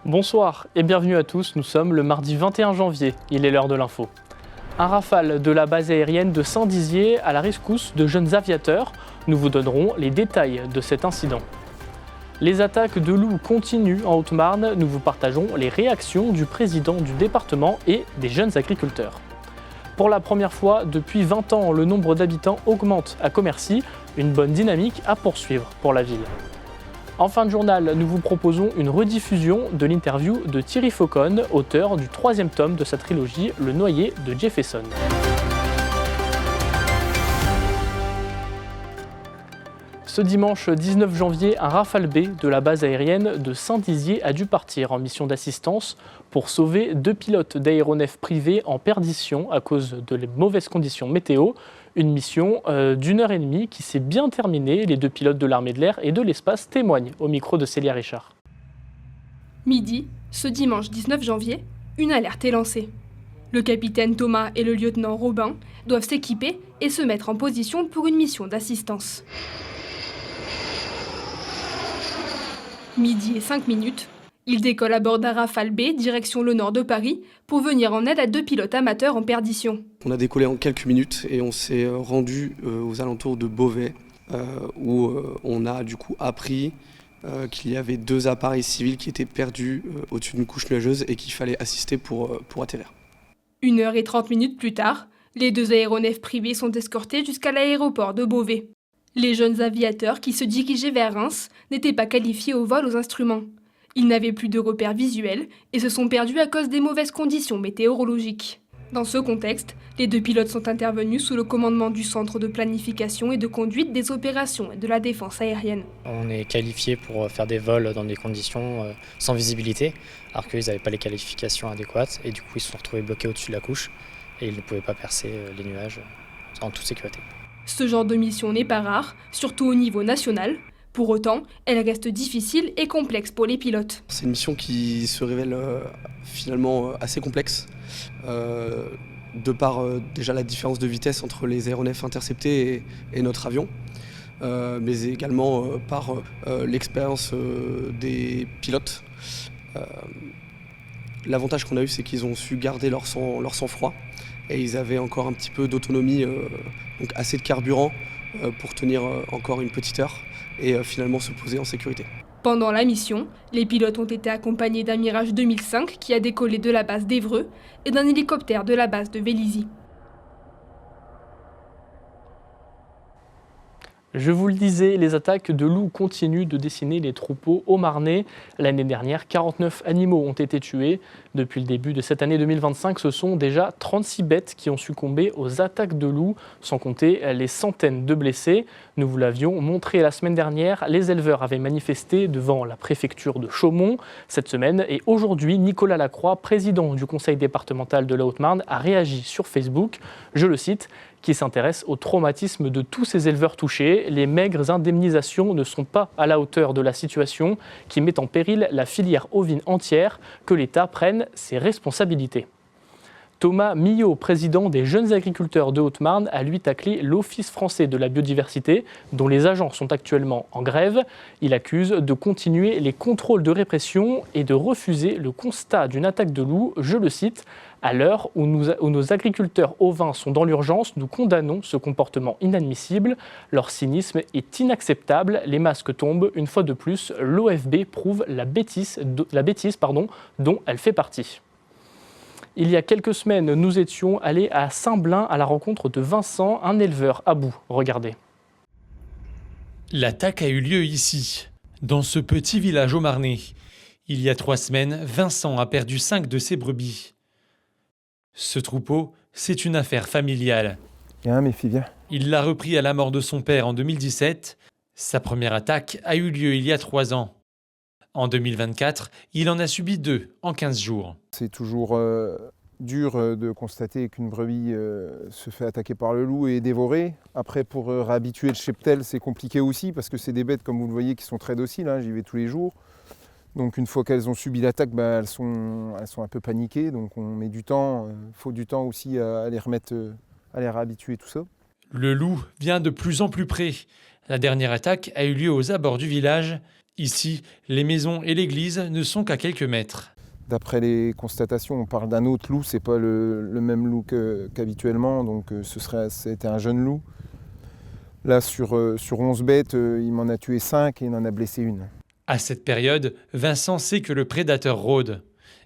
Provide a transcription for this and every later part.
Bonsoir et bienvenue à tous, nous sommes le mardi 21 janvier, il est l'heure de l'info. Un rafale de la base aérienne de Saint-Dizier à la rescousse de jeunes aviateurs, nous vous donnerons les détails de cet incident. Les attaques de loups continuent en Haute-Marne, nous vous partageons les réactions du président du département et des jeunes agriculteurs. Pour la première fois depuis 20 ans, le nombre d'habitants augmente à Commercy, une bonne dynamique à poursuivre pour la ville. En fin de journal, nous vous proposons une rediffusion de l'interview de Thierry Fauconne, auteur du 3e tome de sa trilogie Le Noyer de Jefferson. Ce dimanche 19 janvier, un Rafale B de la base aérienne de Saint-Dizier a dû partir en mission d'assistance pour sauver 2 pilotes d'aéronefs privés en perdition à cause de les mauvaises conditions météo. Une mission d'1h30 qui s'est bien terminée. Les 2 pilotes de l'armée de l'air et de l'espace témoignent au micro de Célia Richard. Midi, ce dimanche 19 janvier, une alerte est lancée. Le capitaine Thomas et le lieutenant Robin doivent s'équiper et se mettre en position pour une mission d'assistance. Midi et 5 minutes, ils décollent à bord d'un Rafale B direction le nord de Paris pour venir en aide à 2 pilotes amateurs en perdition. On a décollé en quelques minutes et on s'est rendu aux alentours de Beauvais où on a du coup appris qu'il y avait 2 appareils civils qui étaient perdus au-dessus d'une couche nuageuse et qu'il fallait assister pour atterrir. 1h30 plus tard, les 2 aéronefs privés sont escortés jusqu'à l'aéroport de Beauvais. Les jeunes aviateurs qui se dirigeaient vers Reims n'étaient pas qualifiés au vol aux instruments. Ils n'avaient plus de repères visuels et se sont perdus à cause des mauvaises conditions météorologiques. Dans ce contexte, les 2 pilotes sont intervenus sous le commandement du Centre de planification et de conduite des opérations et de la défense aérienne. On est qualifiés pour faire des vols dans des conditions sans visibilité, alors qu'ils n'avaient pas les qualifications adéquates et du coup ils se sont retrouvés bloqués au-dessus de la couche et ils ne pouvaient pas percer les nuages en toute sécurité. Ce genre de mission n'est pas rare, surtout au niveau national. Pour autant, elle reste difficile et complexe pour les pilotes. C'est une mission qui se révèle finalement assez complexe, de par déjà la différence de vitesse entre les aéronefs interceptés et notre avion, mais également par l'expérience des pilotes. L'avantage qu'on a eu, c'est qu'ils ont su garder leur sang-froid et ils avaient encore un petit peu d'autonomie, donc assez de carburant pour tenir encore une petite heure et finalement se poser en sécurité. Pendant la mission, les pilotes ont été accompagnés d'un Mirage 2005 qui a décollé de la base d'Évreux et d'un hélicoptère de la base de Vélizy. Je vous le disais, les attaques de loups continuent de décimer les troupeaux haut-marnais. L'année dernière, 49 animaux ont été tués. Depuis le début de cette année 2025, ce sont déjà 36 bêtes qui ont succombé aux attaques de loups, sans compter les centaines de blessés. Nous vous l'avions montré la semaine dernière, les éleveurs avaient manifesté devant la préfecture de Chaumont cette semaine. Et aujourd'hui, Nicolas Lacroix, président du conseil départemental de la Haute-Marne, a réagi sur Facebook. Je le cite, qui s'intéresse au traumatisme de tous ces éleveurs touchés. Les maigres indemnisations ne sont pas à la hauteur de la situation qui met en péril la filière ovine entière, que l'État prenne ses responsabilités. Thomas Millot, président des jeunes agriculteurs de Haute-Marne, a lui taclé l'Office français de la biodiversité, dont les agents sont actuellement en grève. Il accuse de continuer les contrôles de répression et de refuser le constat d'une attaque de loup. Je le cite, « À l'heure où nos agriculteurs ovins sont dans l'urgence, nous condamnons ce comportement inadmissible. Leur cynisme est inacceptable. Les masques tombent. Une fois de plus, l'OFB prouve la bêtise dont elle fait partie. » Il y a quelques semaines, nous étions allés à Saint-Blain à la rencontre de Vincent, un éleveur à bout. Regardez. L'attaque a eu lieu ici, dans ce petit village haut-marnais. Il y a 3 semaines, Vincent a perdu 5 de ses brebis. Ce troupeau, c'est une affaire familiale. Viens, mes filles, viens. Il l'a repris à la mort de son père en 2017. Sa première attaque a eu lieu il y a 3 ans. En 2024, il en a subi 2 en 15 jours. C'est toujours dur de constater qu'une brebis se fait attaquer par le loup et dévorer. Après, pour réhabituer le cheptel, c'est compliqué aussi parce que c'est des bêtes, comme vous le voyez, qui sont très dociles. J'y vais tous les jours. Donc une fois qu'elles ont subi l'attaque, elles sont un peu paniquées. Donc on met du temps, faut du temps aussi à les remettre, à les réhabituer, tout ça. Le loup vient de plus en plus près. La dernière attaque a eu lieu aux abords du village. Ici, les maisons et l'église ne sont qu'à quelques mètres. D'après les constatations, on parle d'un autre loup, c'est pas le même loup qu'habituellement, donc c'était un jeune loup. Là, sur 11 bêtes, il m'en a tué 5 et il en a blessé une. À cette période, Vincent sait que le prédateur rôde.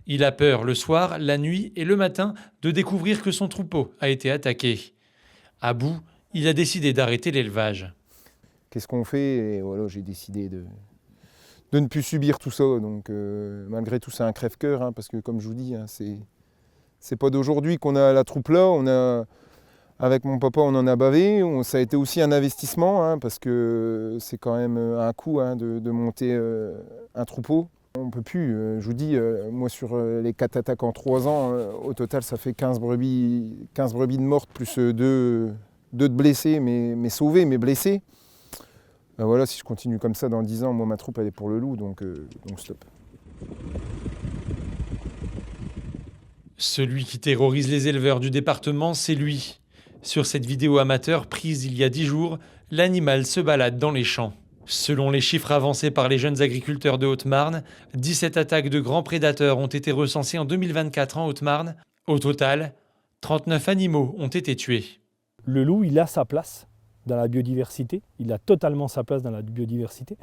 Il a peur le soir, la nuit et le matin de découvrir que son troupeau a été attaqué. À bout, il a décidé d'arrêter l'élevage. Qu'est-ce qu'on fait? Et voilà, j'ai décidé de ne plus subir tout ça. Donc malgré tout, c'est un crève-cœur, hein, parce que comme je vous dis, hein, c'est pas d'aujourd'hui qu'on a la troupe là. Avec mon papa, on en a bavé. Ça a été aussi un investissement, hein, parce que c'est quand même un coût, hein, de monter un troupeau. On ne peut plus. Je vous dis, moi sur les 4 attaques en 3 ans, au total, ça fait 15 brebis de mortes, plus 2 de blessés, mais sauvés, mais blessés. Ben voilà, si je continue comme ça dans 10 ans, moi ma troupe elle est pour le loup, donc stop. Celui qui terrorise les éleveurs du département, c'est lui. Sur cette vidéo amateur prise il y a 10 jours, l'animal se balade dans les champs. Selon les chiffres avancés par les jeunes agriculteurs de Haute-Marne, 17 attaques de grands prédateurs ont été recensées en 2024 en Haute-Marne. Au total, 39 animaux ont été tués. Le loup, il a sa place dans la biodiversité, il a totalement sa place dans la biodiversité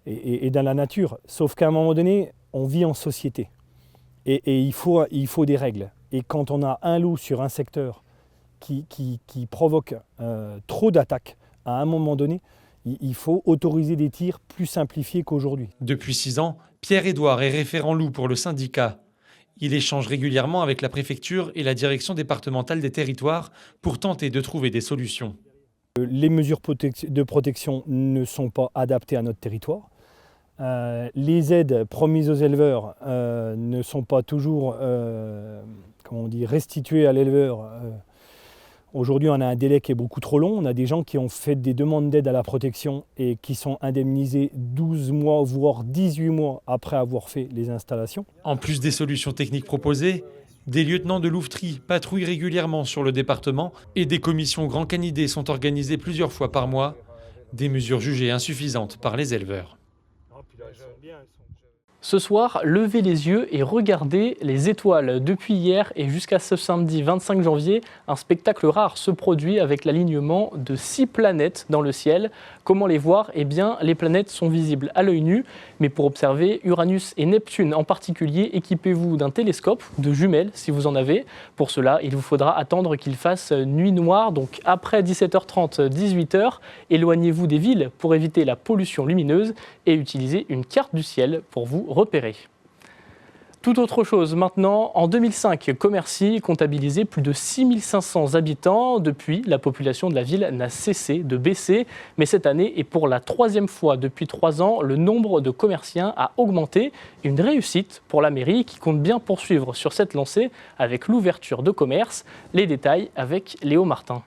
et dans la nature. Sauf qu'à un moment donné, on vit en société et il faut des règles. Et quand on a un loup sur un secteur qui provoque trop d'attaques, à un moment donné, il faut autoriser des tirs plus simplifiés qu'aujourd'hui. Depuis 6 ans, Pierre-Édouard est référent loup pour le syndicat. Il échange régulièrement avec la préfecture et la direction départementale des territoires pour tenter de trouver des solutions. Les mesures de protection ne sont pas adaptées à notre territoire. Les aides promises aux éleveurs ne sont pas toujours restituées à l'éleveur. Aujourd'hui, on a un délai qui est beaucoup trop long. On a des gens qui ont fait des demandes d'aide à la protection et qui sont indemnisés 12 mois, voire 18 mois après avoir fait les installations. En plus des solutions techniques proposées, des lieutenants de louveterie patrouillent régulièrement sur le département et des commissions Grand Canidé sont organisées plusieurs fois par mois, des mesures jugées insuffisantes par les éleveurs. Ce soir, levez les yeux et regardez les étoiles. Depuis hier et jusqu'à ce samedi 25 janvier, un spectacle rare se produit avec l'alignement de 6 planètes dans le ciel. Comment les voir? Eh bien, les planètes sont visibles à l'œil nu, mais pour observer Uranus et Neptune en particulier, équipez-vous d'un télescope, de jumelles si vous en avez. Pour cela, il vous faudra attendre qu'il fasse nuit noire, donc après 17h30, 18h. Éloignez-vous des villes pour éviter la pollution lumineuse et utilisez une carte du ciel pour vous repérer. Tout autre chose maintenant, en 2005, Commercy comptabilisait plus de 6500 habitants. Depuis, la population de la ville n'a cessé de baisser. Mais cette année, et pour la 3e fois depuis 3 ans, le nombre de commerciants a augmenté. Une réussite pour la mairie qui compte bien poursuivre sur cette lancée avec l'ouverture de commerces. Les détails avec Léo Martin.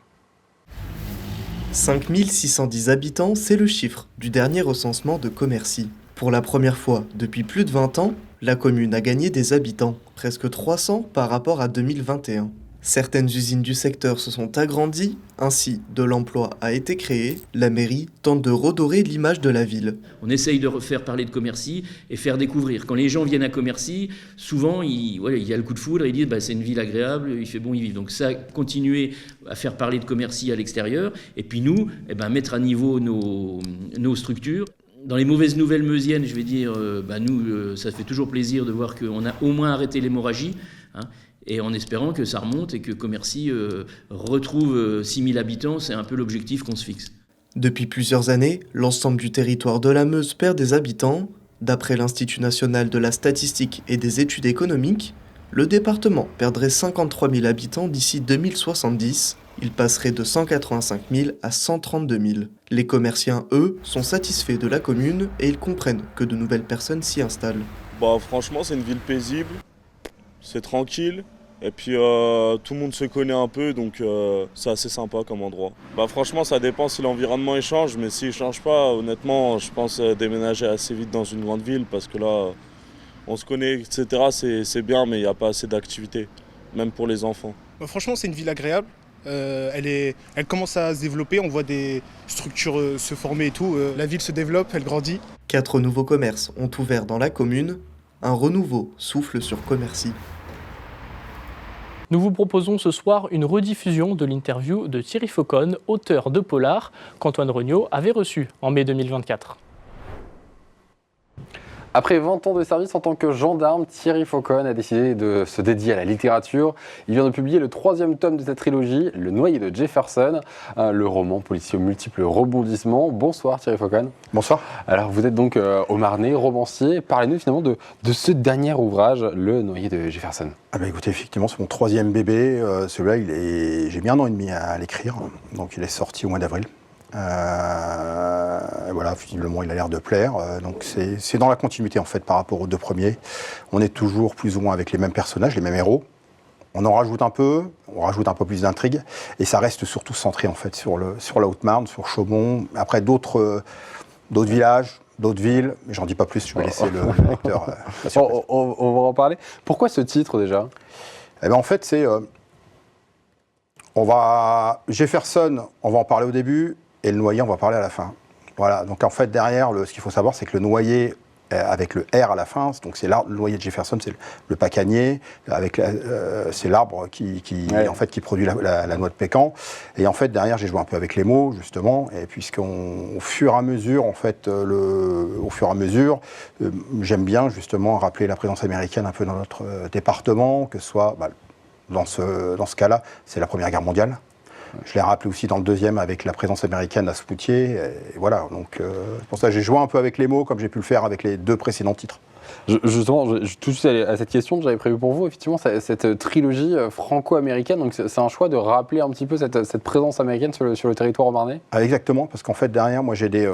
5610 habitants, c'est le chiffre du dernier recensement de Commercy. Pour la première fois depuis plus de 20 ans, la commune a gagné des habitants, presque 300 par rapport à 2021. Certaines usines du secteur se sont agrandies, ainsi de l'emploi a été créé. La mairie tente de redorer l'image de la ville. On essaye de refaire parler de Commercy et faire découvrir. Quand les gens viennent à Commercy, souvent il y a le coup de foudre et ils disent c'est une ville agréable, il fait bon y vivre. Donc ça, continuer à faire parler de Commercy à l'extérieur et puis nous, mettre à niveau nos structures. Dans les mauvaises nouvelles meusiennes, je vais dire, nous, ça fait toujours plaisir de voir qu'on a au moins arrêté l'hémorragie, hein, et en espérant que ça remonte et que Commercy retrouve 6000 habitants, c'est un peu l'objectif qu'on se fixe. Depuis plusieurs années, l'ensemble du territoire de la Meuse perd des habitants. D'après l'Institut national de la statistique et des études économiques, le département perdrait 53 000 habitants d'ici 2070. Il passerait de 185 000 à 132 000. Les commerciants, eux, sont satisfaits de la commune et ils comprennent que de nouvelles personnes s'y installent. Franchement, c'est une ville paisible, c'est tranquille, et puis tout le monde se connaît un peu, donc c'est assez sympa comme endroit. Franchement, ça dépend si l'environnement il change, mais s'il ne change pas, honnêtement, je pense déménager assez vite dans une grande ville, parce que là, on se connaît, etc., c'est bien, mais il n'y a pas assez d'activités, même pour les enfants. Franchement, c'est une ville agréable. elle commence à se développer, on voit des structures se former et tout. La ville se développe, elle grandit. 4 nouveaux commerces ont ouvert dans la commune. Un renouveau souffle sur Commercy. Nous vous proposons ce soir une rediffusion de l'interview de Thierry Fauconne, auteur de Polar, qu'Antoine Regnault avait reçu en mai 2024. Après 20 ans de service en tant que gendarme, Thierry Fauconne a décidé de se dédier à la littérature. Il vient de publier le 3e tome de cette trilogie, Le Noyé de Jefferson, le roman policier aux multiples rebondissements. Bonsoir Thierry Fauconne. Bonsoir. Alors vous êtes donc haut-marnais, romancier. Parlez-nous finalement de ce dernier ouvrage, Le Noyé de Jefferson. Ah bah écoutez, effectivement, c'est mon 3e bébé. Celui-là, j'ai mis 1 an et demi à l'écrire, donc il est sorti au mois d'avril. Voilà, visiblement il a l'air de plaire, donc c'est dans la continuité en fait par rapport aux 2 premiers. On est toujours plus ou moins avec les mêmes personnages, les mêmes héros. On en rajoute un peu, on rajoute un peu plus d'intrigue, et ça reste surtout centré en fait sur la Haute-Marne, sur Chaumont, après d'autres villages, d'autres villes, mais j'en dis pas plus, je vais laisser le lecteur. On va en parler. Pourquoi ce titre déjà ? Eh ben en fait c'est Jefferson, on va en parler au début, et le noyé, on va parler à la fin. Voilà, donc en fait, derrière, ce qu'il faut savoir, c'est que le noyé, avec le R à la fin, donc c'est l'arbre, le noyé de Jefferson, c'est le pacanier, c'est l'arbre qui produit la noix de pécan. Et en fait, derrière, j'ai joué un peu avec les mots, justement, et puisqu'au fur et à mesure, en fait, j'aime bien, justement, rappeler la présence américaine un peu dans notre département, que ce soit, dans ce cas-là, c'est la Première Guerre mondiale. Je l'ai rappelé aussi dans le 2e avec la présence américaine à Spoutier. Et voilà, donc pour ça j'ai joué un peu avec les mots comme j'ai pu le faire avec les 2 précédents titres. Justement, tout de suite à cette question que j'avais prévue pour vous, effectivement, cette trilogie franco-américaine, donc c'est un choix de rappeler un petit peu cette présence américaine sur le territoire haut-marnais ? Exactement, parce qu'en fait derrière, moi j'ai de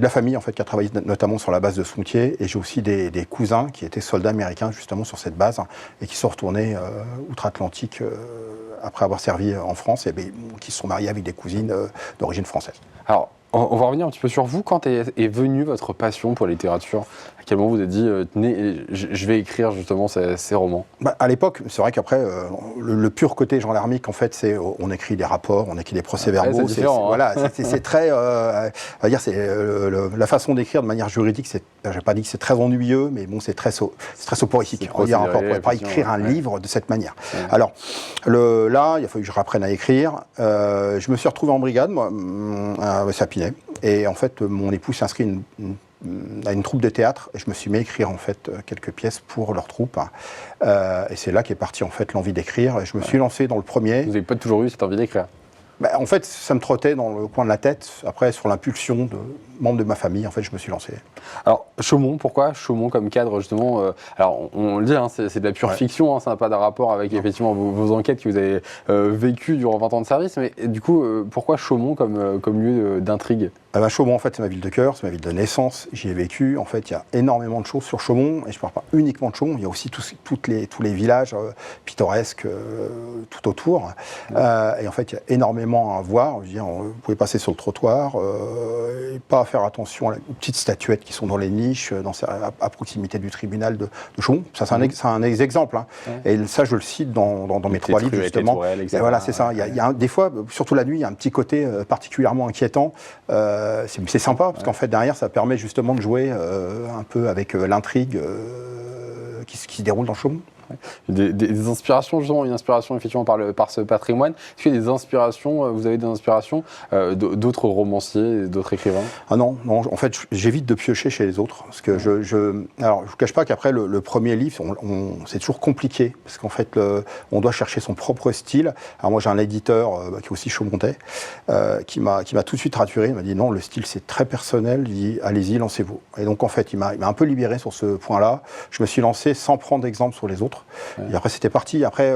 la famille en fait qui a travaillé notamment sur la base de Spoutier, et j'ai aussi des cousins qui étaient soldats américains justement sur cette base et qui sont retournés outre-Atlantique après avoir servi en France, et qui se sont mariés avec des cousines d'origine française. Alors, on va revenir un petit peu sur vous. Quand est venue votre passion pour la littérature ? À quel moment vous avez dit je vais écrire justement ces romans ? À l'époque, c'est vrai qu'après, le pur côté gendarmique, en fait, c'est on écrit des rapports, on écrit des procès-verbaux. Voilà, c'est très, on va dire, c'est la façon d'écrire de manière juridique. J'ai pas dit que c'est très ennuyeux, mais bon, c'est très soporifique. On ne pourrait pas écrire un livre de cette manière. Ouais. Alors là, il a fallu que je réapprenne à écrire. Je me suis retrouvé en brigade, moi, à Sapinay, et en fait, mon époux s'est inscrit à une troupe de théâtre, et je me suis mis à écrire en fait quelques pièces pour leur troupe, et c'est là qu'est partie en fait l'envie d'écrire, et je me suis lancé dans le premier. Vous n'avez pas toujours eu cette envie d'écrire ? En fait, ça me trottait dans le coin de la tête. Après, sur l'impulsion de membres de ma famille, en fait, je me suis lancé. Alors, Chaumont, pourquoi Chaumont comme cadre, justement alors, on le dit, c'est de la pure fiction, ça n'a pas de rapport avec effectivement vos enquêtes que vous avez vécues durant 20 ans de service, mais du coup, pourquoi Chaumont comme lieu d'intrigue ? Chaumont, en fait, c'est ma ville de cœur, c'est ma ville de naissance. J'y ai vécu. En fait, il y a énormément de choses sur Chaumont, et je ne parle pas uniquement de Chaumont. Il y a aussi tous les villages pittoresques tout autour. Et en fait, il y a énormément à voir. Je veux dire, vous pouvez passer sur le trottoir et pas faire attention aux petites statuettes qui sont dans les niches, à proximité du tribunal de Chaumont. Ça, c'est un exemple. Et ça, je le cite dans mes 3 livres, justement. Et voilà, c'est ça. Il y a des fois, surtout la nuit, il y a un petit côté particulièrement inquiétant. C'est sympa, parce qu'en fait, derrière, ça permet justement de jouer un peu avec l'intrigue qui se déroule dans Chaumont. Des inspirations, justement, une inspiration effectivement par ce patrimoine. Est-ce qu'il y a des inspirations, vous avez des inspirations d'autres romanciers, d'autres écrivains ? Ah non, en fait, j'évite de piocher chez les autres. Parce que alors, je ne vous cache pas qu'après le premier livre, c'est toujours compliqué, parce qu'en fait, on doit chercher son propre style. Alors moi, j'ai un éditeur qui est aussi chaumontais, qui m'a tout de suite rassuré. Il m'a dit non, le style, c'est très personnel. Il dit, allez-y, lancez-vous. Et donc, en fait, il m'a un peu libéré sur ce point-là. Je me suis lancé sans prendre d'exemple sur les autres. Et après, c'était parti. Après,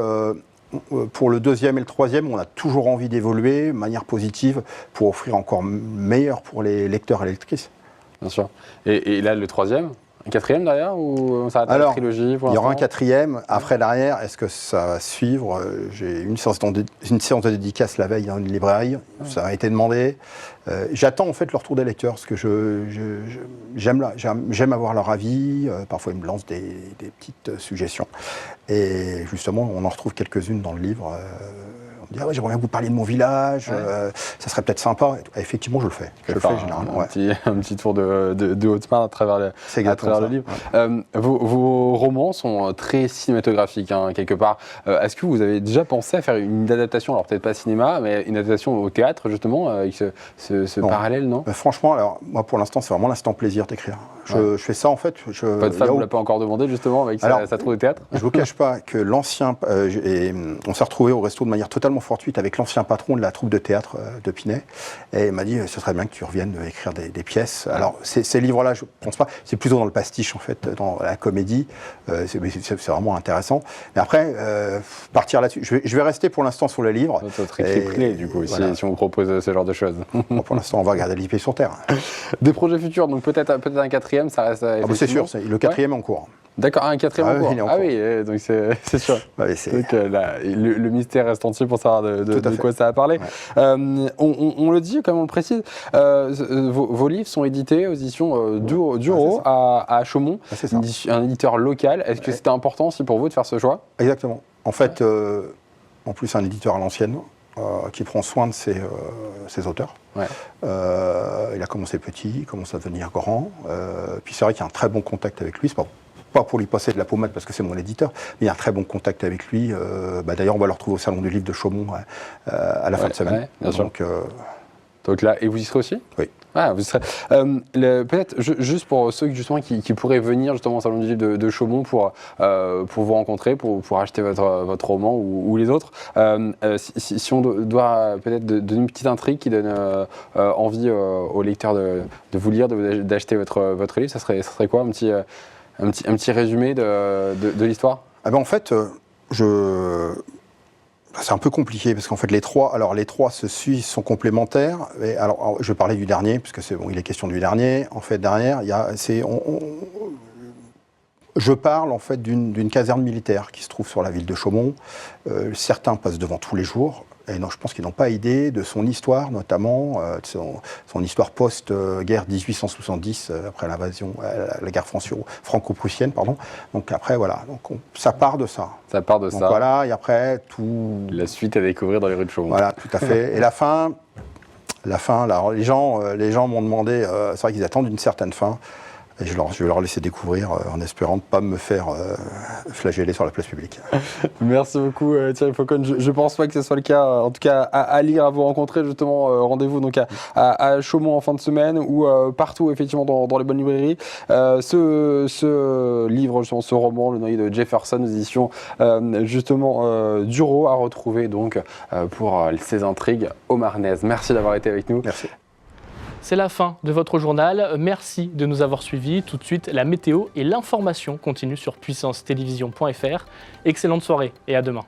pour le 2e et le 3e, on a toujours envie d'évoluer de manière positive pour offrir encore meilleur pour les lecteurs et les lectrices. Bien sûr. Et là, le 3e, un 4e derrière, ou ça va être la trilogie pour il y aura un 4e. Après, derrière, est-ce que ça va suivre ? J'ai une séance de dédicace la veille dans une librairie. Ça a été demandé. J'attends en fait le retour des lecteurs, parce que j'aime avoir leur avis. Parfois, ils me lancent des petites suggestions. Et justement, on en retrouve quelques-unes dans le livre. On me dit, j'aimerais bien vous parler de mon village, ça serait peut-être sympa. Et effectivement, je le fais. Je le fais généralement. Un petit tour de Haute-Marne à travers le livre. Ouais. Vos romans sont très cinématographiques, quelque part. Est-ce que vous avez déjà pensé à faire une adaptation, alors peut-être pas cinéma, mais une adaptation au théâtre, justement, avec ce parallèle, non? Franchement, alors, moi, pour l'instant, c'est vraiment l'instant plaisir d'écrire. Je fais ça, en fait. Votre femme ne vous l'a pas encore demandé, justement, avec sa troupe de théâtre? Je ne vous cache pas que l'ancien... on s'est retrouvé au resto de manière totalement fortuite avec l'ancien patron de la troupe de théâtre de Pinet. Et il m'a dit, ce serait bien que tu reviennes écrire des pièces. Alors, ces livres-là, je ne pense pas. C'est plutôt dans le pastiche, en fait, dans la comédie. C'est vraiment intéressant. Mais après, partir là-dessus... Je vais rester pour l'instant sur les livres. Votre équipe clé, du coup, voilà. si on vous propose ce genre de choses. Bon, pour l'instant, on va garder les pieds sur terre. Des projets futurs, donc peut-être un quatrième, ça reste... c'est sûr, le quatrième est en cours. D'accord, un quatrième en cours. Ah oui, donc c'est sûr. Donc, le mystère reste entier pour savoir de quoi ça a parlé. Ouais. On le dit, comme on le précise, vos livres sont édités aux éditions Duro à Chaumont, un éditeur local. Est-ce que c'était important aussi pour vous de faire ce choix? Exactement. En fait, en plus, un éditeur à l'ancienne qui prend soin de ses auteurs. Ouais. Il a commencé petit, il commence à devenir grand. Puis c'est vrai qu'il y a un très bon contact avec lui. C'est pas pour lui passer de la pommade parce que c'est mon éditeur, mais il y a un très bon contact avec lui. D'ailleurs, on va le retrouver au Salon du Livre de Chaumont à la fin de semaine. Bien sûr. Donc là, et vous y serez aussi? Oui. Ah, vous serez. Peut-être juste pour ceux justement qui pourraient venir justement au Salon du Livre de Chaumont pour vous rencontrer, pour acheter votre roman ou les autres. Si on doit peut-être donner une petite intrigue qui donne envie aux lecteurs de vous lire, d'acheter votre livre, ça serait quoi un petit résumé de l'histoire? En fait, c'est un peu compliqué parce qu'en fait les trois se suivent, sont complémentaires. Et alors je vais parler du dernier puisque il est question du dernier. En fait derrière, je parle en fait d'une caserne militaire qui se trouve sur la ville de Chaumont. Certains passent devant tous les jours. Et non, je pense qu'ils n'ont pas idée de son histoire, notamment son histoire post-guerre 1870, après l'invasion, la guerre franco-prussienne, pardon. Donc après, voilà, ça part de ça. Ça part de ça. Voilà, et après, tout... La suite à découvrir dans les rues de Chaumont. Voilà, tout à fait. Et la fin, alors, les gens m'ont demandé, c'est vrai qu'ils attendent une certaine fin. Et je vais leur laisser découvrir en espérant ne pas me faire flageller sur la place publique. Merci beaucoup Thierry Faucon. Je ne pense pas que ce soit le cas, en tout cas à lire, à vous rencontrer justement. Rendez-vous donc à Chaumont en fin de semaine ou partout effectivement dans les bonnes librairies. Ce livre, ce roman, Le Noyer de Jefferson, aux éditions justement Duro, à retrouver donc pour ces intrigues haut-marnaises. Merci d'avoir été avec nous. Merci. C'est la fin de votre journal. Merci de nous avoir suivis. Tout de suite, la météo et l'information continuent sur puissancetélévision.fr. Excellente soirée et à demain.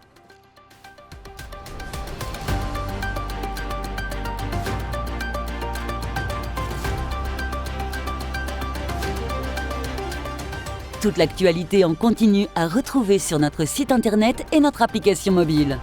Toute l'actualité en continu à retrouver sur notre site internet et notre application mobile.